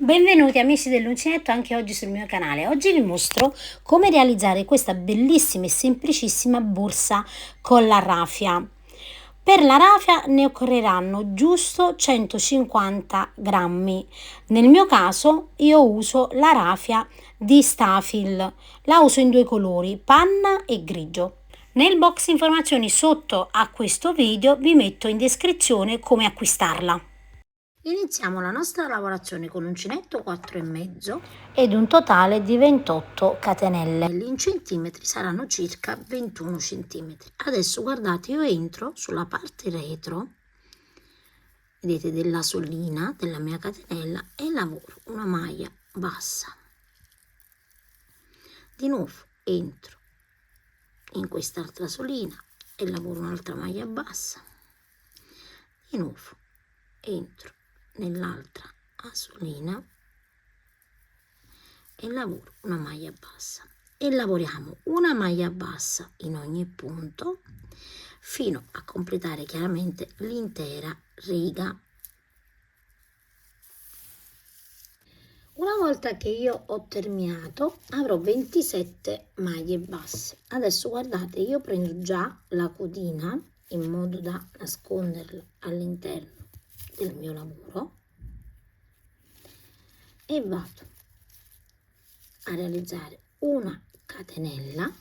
Benvenuti amici dell'uncinetto anche oggi sul mio canale. Oggi vi mostro come realizzare questa bellissima e semplicissima borsa con la raffia. Per la raffia ne occorreranno giusto 150 grammi. Nel mio caso io uso la raffia di Stafil, la uso in due colori, panna e grigio. Nel box informazioni sotto a questo video vi metto in descrizione come acquistarla. Iniziamo la nostra lavorazione con l'uncinetto 4,5 ed un totale di 28 catenelle. In centimetri saranno circa 21 centimetri. Adesso guardate, io entro sulla parte retro, vedete, della solina della mia catenella e lavoro una maglia bassa. Di nuovo entro in quest'altra solina e lavoro un'altra maglia bassa. Di nuovo entro nell'altra asolina e lavoro una maglia bassa e lavoriamo una maglia bassa in ogni punto fino a completare chiaramente l'intera riga. Una volta che io ho terminato avrò 27 maglie basse. Adesso guardate, io prendo già la codina in modo da nasconderla all'interno del mio lavoro e vado a realizzare una catenella,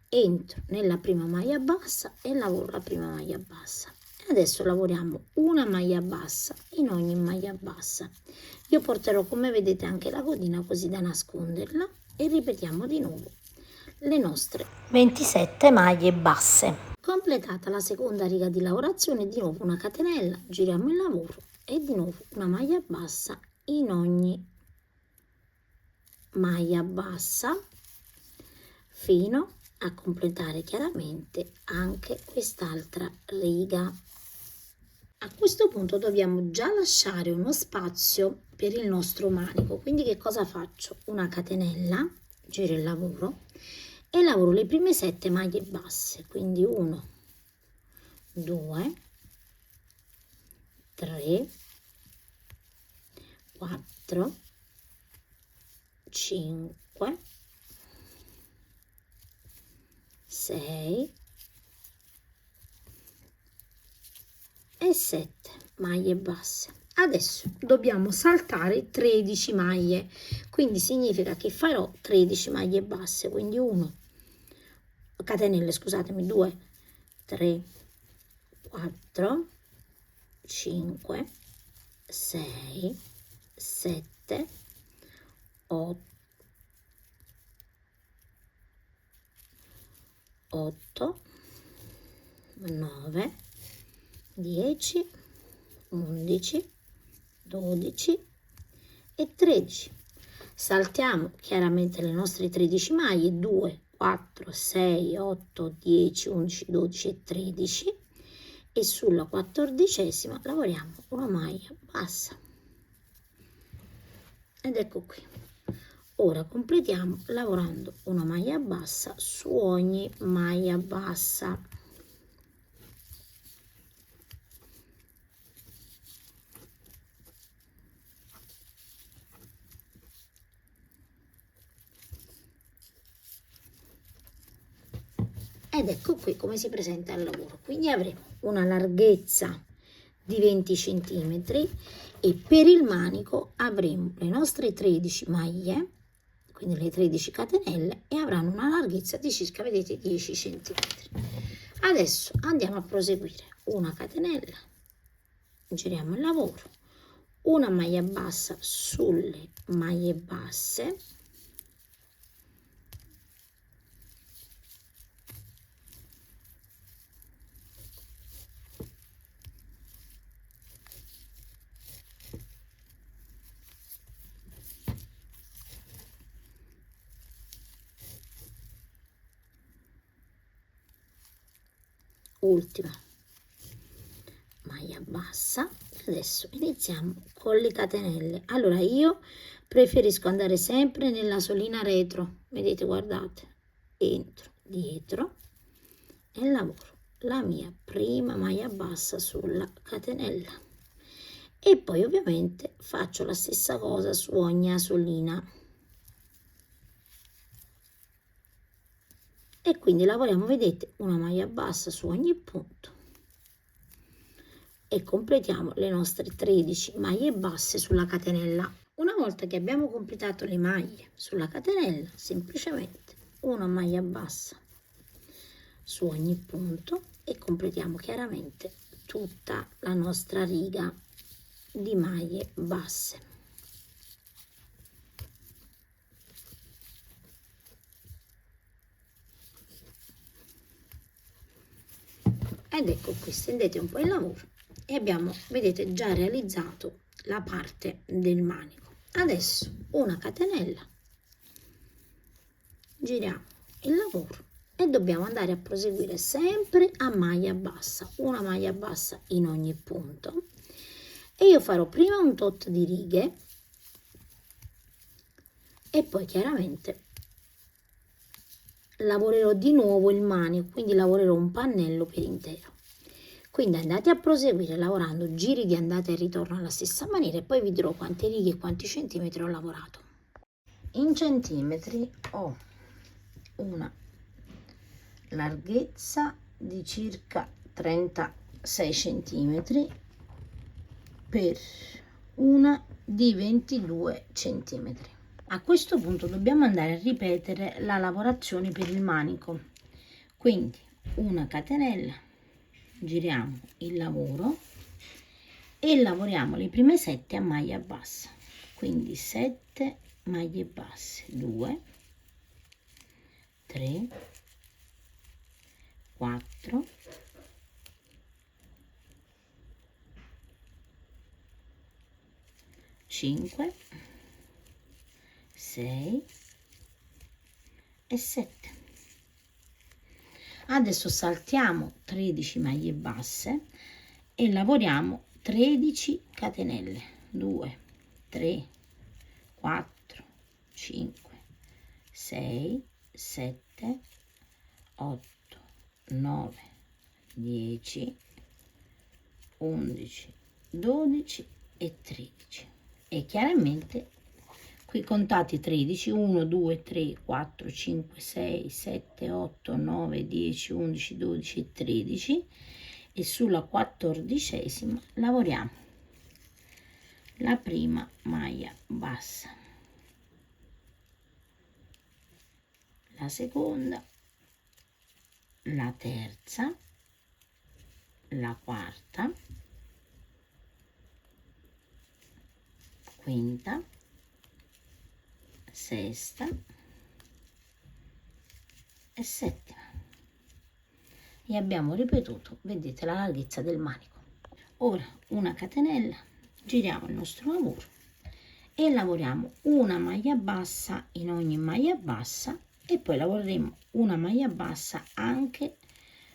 entro nella prima maglia bassa e lavoro la prima maglia bassa. Adesso lavoriamo una maglia bassa in ogni maglia bassa. Io porterò, come vedete, anche la codina così da nasconderla e ripetiamo di nuovo le nostre 27 maglie basse. Completata la seconda riga di lavorazione, di nuovo una catenella, giriamo il lavoro e di nuovo una maglia bassa in ogni maglia bassa fino a completare chiaramente anche quest'altra riga. A questo punto dobbiamo già lasciare uno spazio per il nostro manico, quindi che cosa faccio? Una catenella, giro il lavoro e lavoro le prime 7 maglie basse, quindi 1, 2, 3, 4, 5, 6 e 7 maglie basse. Adesso dobbiamo saltare 13 maglie, quindi significa che farò 13 maglie basse, quindi 1 catenelle, scusatemi, 2, 3, 4, 5, 6, 7, 8, 9, 10, 11, 12 e 13. Saltiamo chiaramente le nostre 13 maglie, 2, 4, 6, 8, 10, 11, 12 e 13 e sulla 14ª lavoriamo una maglia bassa. Ed ecco qui. Ora completiamo lavorando una maglia bassa su ogni maglia bassa. Ed ecco qui come si presenta il lavoro. Quindi avremo una larghezza di 20 cm e per il manico avremo le nostre 13 maglie, quindi le 13 catenelle, e avranno una larghezza di circa, vedete, 10 cm. Adesso andiamo a proseguire una catenella, giriamo il lavoro, una maglia bassa sulle maglie basse, ultima maglia bassa. Adesso iniziamo con le catenelle. Allora io preferisco andare sempre nella solina retro, vedete, guardate, entro dietro e lavoro la mia prima maglia bassa sulla catenella e poi ovviamente faccio la stessa cosa su ogni asolina e quindi lavoriamo, vedete, una maglia bassa su ogni punto e completiamo le nostre 13 maglie basse sulla catenella. Una volta che abbiamo completato le maglie sulla catenella, semplicemente una maglia bassa su ogni punto e completiamo chiaramente tutta la nostra riga di maglie basse. Ed ecco qui, stendete un po' il lavoro e abbiamo, vedete, già realizzato la parte del manico. Adesso una catenella, giriamo il lavoro e dobbiamo andare a proseguire sempre a maglia bassa, una maglia bassa in ogni punto, e io farò prima un tot di righe e poi chiaramente lavorerò di nuovo il manico, quindi lavorerò un pannello per intero. Quindi andate a proseguire lavorando giri di andata e ritorno alla stessa maniera e poi vi dirò quante righe e quanti centimetri ho lavorato. In centimetri ho una larghezza di circa 36 centimetri per una di 22 centimetri. A questo punto dobbiamo andare a ripetere la lavorazione per il manico, quindi una catenella, giriamo il lavoro e lavoriamo le prime 7 a maglia bassa, quindi 7 maglie basse, 2, 3, 4, 5, 6 e 7. Adesso saltiamo 13 maglie basse e lavoriamo 13 catenelle, 2, 3, 4, 5, 6, 7, 8, 9, 10, 11, 12 e 13. E chiaramente qui contate 13, 1, 2, 3, 4, 5, 6, 7, 8, 9, 10, 11, 12 e 13 e sulla 14ª lavoriamo la prima maglia bassa, la seconda, la terza, la quarta, quinta, sesta e settima, e abbiamo ripetuto, vedete, la larghezza del manico. Ora una catenella, giriamo il nostro lavoro e lavoriamo una maglia bassa in ogni maglia bassa e poi lavoreremo una maglia bassa anche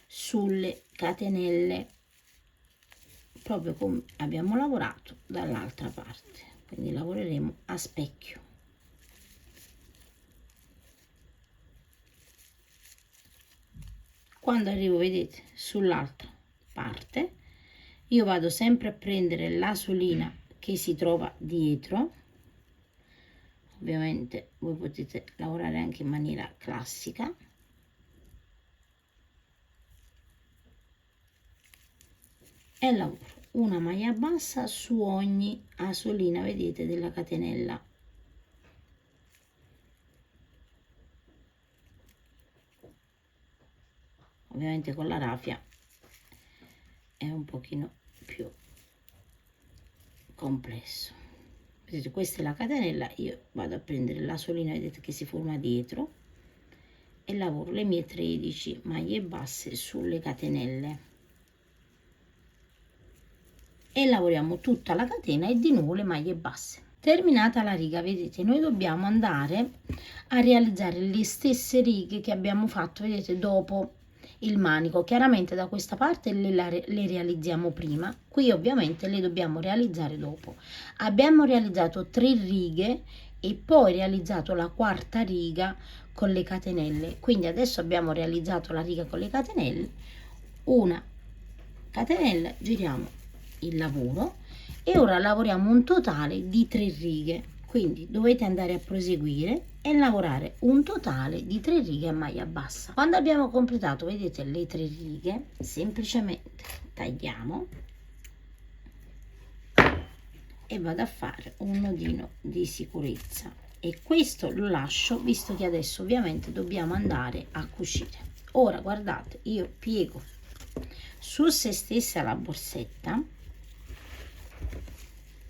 sulle catenelle, proprio come abbiamo lavorato dall'altra parte, quindi lavoreremo a specchio. Quando arrivo, vedete, sull'altra parte io vado sempre a prendere la solina che si trova dietro. Ovviamente voi potete lavorare anche in maniera classica e lavoro una maglia bassa su ogni asolina, vedete, della catenella. Ovviamente con la rafia è un pochino più complesso. Vedete, questa è la catenella, io vado a prendere la solina, vedete, che si forma dietro e lavoro le mie 13 maglie basse sulle catenelle e lavoriamo tutta la catena e di nuovo le maglie basse. Terminata la riga, vedete, noi dobbiamo andare a realizzare le stesse righe che abbiamo fatto, vedete, dopo il manico. Chiaramente da questa parte le realizziamo prima, qui ovviamente le dobbiamo realizzare dopo. Abbiamo realizzato 3 righe e poi realizzato la quarta riga con le catenelle, quindi adesso abbiamo realizzato la riga con le catenelle, una catenella, giriamo il lavoro e ora lavoriamo un totale di 3 righe, quindi dovete andare a proseguire e lavorare un totale di 3 righe a maglia bassa. Quando abbiamo completato, vedete, le 3 righe, semplicemente tagliamo e vado a fare un nodino di sicurezza, e questo lo lascio visto che adesso ovviamente dobbiamo andare a cucire. Ora guardate, io piego su se stessa la borsetta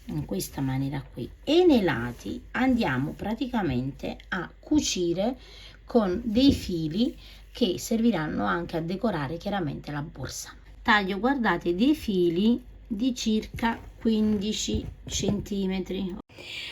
in questa maniera qui, e nei lati andiamo praticamente a cucire con dei fili che serviranno anche a decorare chiaramente la borsa. Taglio, guardate, dei fili di circa 15 centimetri.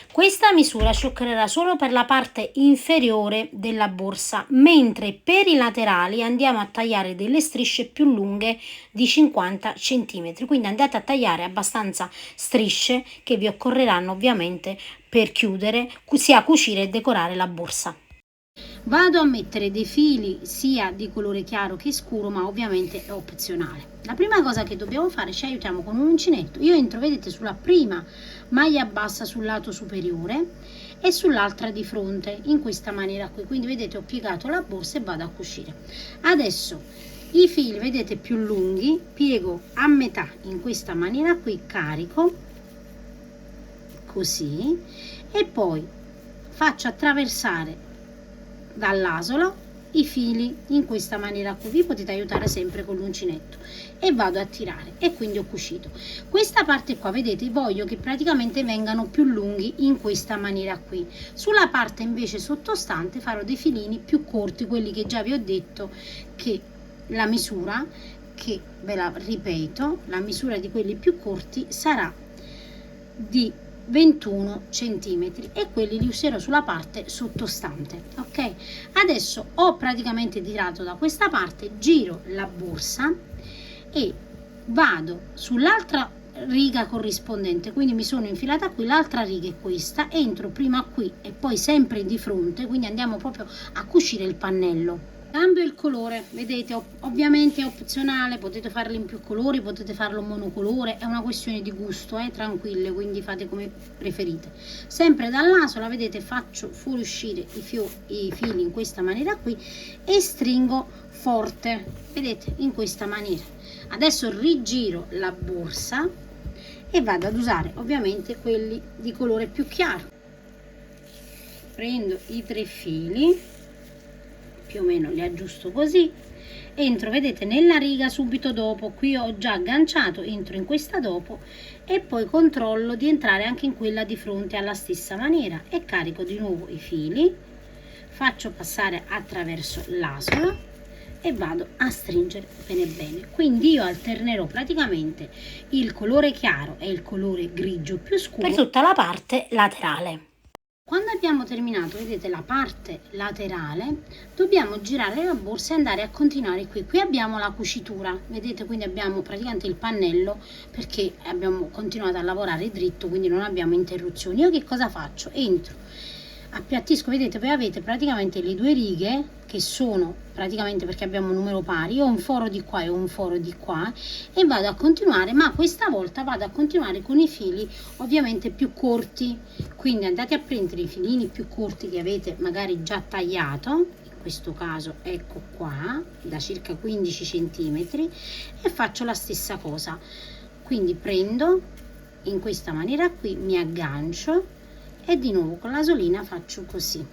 Questa misura ci occorrerà solo per la parte inferiore della borsa, mentre per i laterali andiamo a tagliare delle strisce più lunghe di 50 centimetri. Quindi andate a tagliare abbastanza strisce che vi occorreranno ovviamente per chiudere, sia cucire e decorare la borsa. Vado a mettere dei fili sia di colore chiaro che scuro, ma ovviamente è opzionale. La prima cosa che dobbiamo fare, ci aiutiamo con un uncinetto. Io entro, vedete, sulla prima maglia bassa sul lato superiore e sull'altra di fronte in questa maniera qui, quindi vedete ho piegato la borsa e vado a cucire. Adesso i fili, vedete, più lunghi, piego a metà in questa maniera qui, carico così e poi faccio attraversare dall'asola i fili in questa maniera qui. Vi potete aiutare sempre con l'uncinetto e vado a tirare, e quindi ho cucito questa parte qua. Vedete, voglio che praticamente vengano più lunghi in questa maniera qui. Sulla parte invece sottostante farò dei filini più corti, quelli che già vi ho detto che la misura, che ve la ripeto, la misura di quelli più corti sarà di 21 centimetri e quelli li userò sulla parte sottostante. Ok, adesso ho praticamente tirato da questa parte, giro la borsa e vado sull'altra riga corrispondente, quindi mi sono infilata qui, l'altra riga è questa, entro prima qui e poi sempre di fronte, quindi andiamo proprio a cucire il pannello. Cambio il colore, vedete, ovviamente è opzionale, potete farlo in più colori, potete farlo monocolore, è una questione di gusto, tranquille, quindi fate come preferite. Sempre dall'asola, vedete, faccio fuoriuscire i fili in questa maniera qui e stringo forte, vedete, in questa maniera. Adesso rigiro la borsa e vado ad usare ovviamente quelli di colore più chiaro. Prendo i 3 fili, più o meno li aggiusto così, entro, vedete, nella riga subito dopo, qui ho già agganciato, entro in questa dopo e poi controllo di entrare anche in quella di fronte alla stessa maniera e carico di nuovo i fili, faccio passare attraverso l'asola e vado a stringere bene bene. Quindi io alternerò praticamente il colore chiaro e il colore grigio più scuro per tutta la parte laterale. Quando abbiamo terminato, vedete, la parte laterale, dobbiamo girare la borsa e andare a continuare qui. Qui abbiamo la cucitura, vedete, quindi abbiamo praticamente il pannello perché abbiamo continuato a lavorare dritto, quindi non abbiamo interruzioni. Io che cosa faccio? Entro, appiattisco, vedete, voi avete praticamente le 2 righe che sono praticamente, perché abbiamo un numero pari, ho un foro di qua e un foro di qua e vado a continuare, ma questa volta vado a continuare con i fili ovviamente più corti, quindi andate a prendere i filini più corti che avete magari già tagliato, in questo caso ecco qua, da circa 15 centimetri, e faccio la stessa cosa, quindi prendo in questa maniera qui, mi aggancio e di nuovo con l'asolina faccio così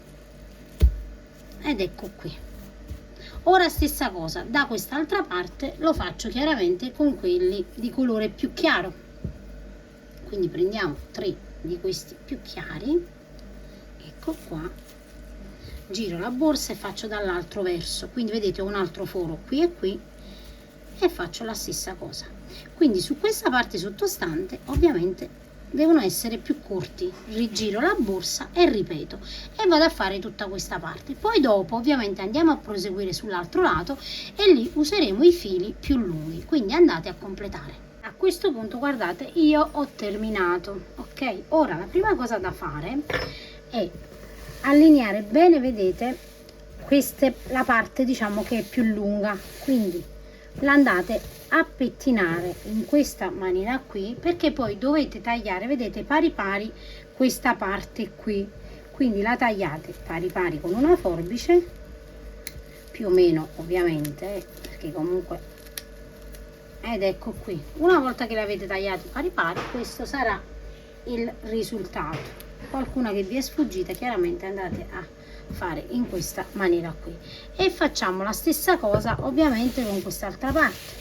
ed ecco qui. Ora stessa cosa da quest'altra parte, lo faccio chiaramente con quelli di colore più chiaro, quindi prendiamo 3 di questi più chiari, ecco qua, giro la borsa e faccio dall'altro verso, quindi vedete ho un altro foro qui e faccio la stessa cosa. Quindi su questa parte sottostante ovviamente devono essere più corti, rigiro la borsa e ripeto e vado a fare tutta questa parte. Poi dopo ovviamente andiamo a proseguire sull'altro lato e lì useremo i fili più lunghi, quindi andate a completare. A questo punto guardate, io ho terminato, ok? Ora la prima cosa da fare è allineare bene, vedete, la parte diciamo che è più lunga, quindi l'andate a pettinare in questa maniera qui, perché poi dovete tagliare, vedete, pari pari questa parte qui, quindi la tagliate pari pari con una forbice, più o meno ovviamente, perché comunque, ed ecco qui, una volta che l'avete tagliato pari pari, questo sarà il risultato. Qualcuna che vi è sfuggita chiaramente andate a fare in questa maniera qui, e facciamo la stessa cosa ovviamente con quest'altra parte.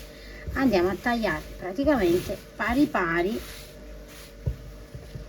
Andiamo a tagliare praticamente pari pari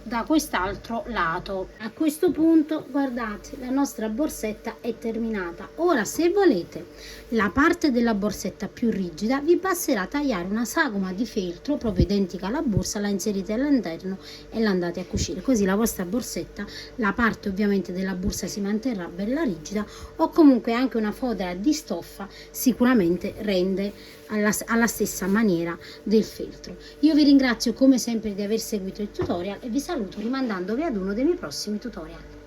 da quest'altro lato. A questo punto, guardate, la nostra borsetta è terminata. Ora, se volete la parte della borsetta più rigida, vi basterà tagliare una sagoma di feltro proprio identica alla borsa, la inserite all'interno e la andate a cucire, così la vostra borsetta, la parte ovviamente della borsa si manterrà bella rigida, o comunque anche una fodera di stoffa sicuramente rende alla stessa maniera del feltro. Io vi ringrazio come sempre di aver seguito il tutorial e vi saluto rimandandovi ad uno dei miei prossimi tutorial.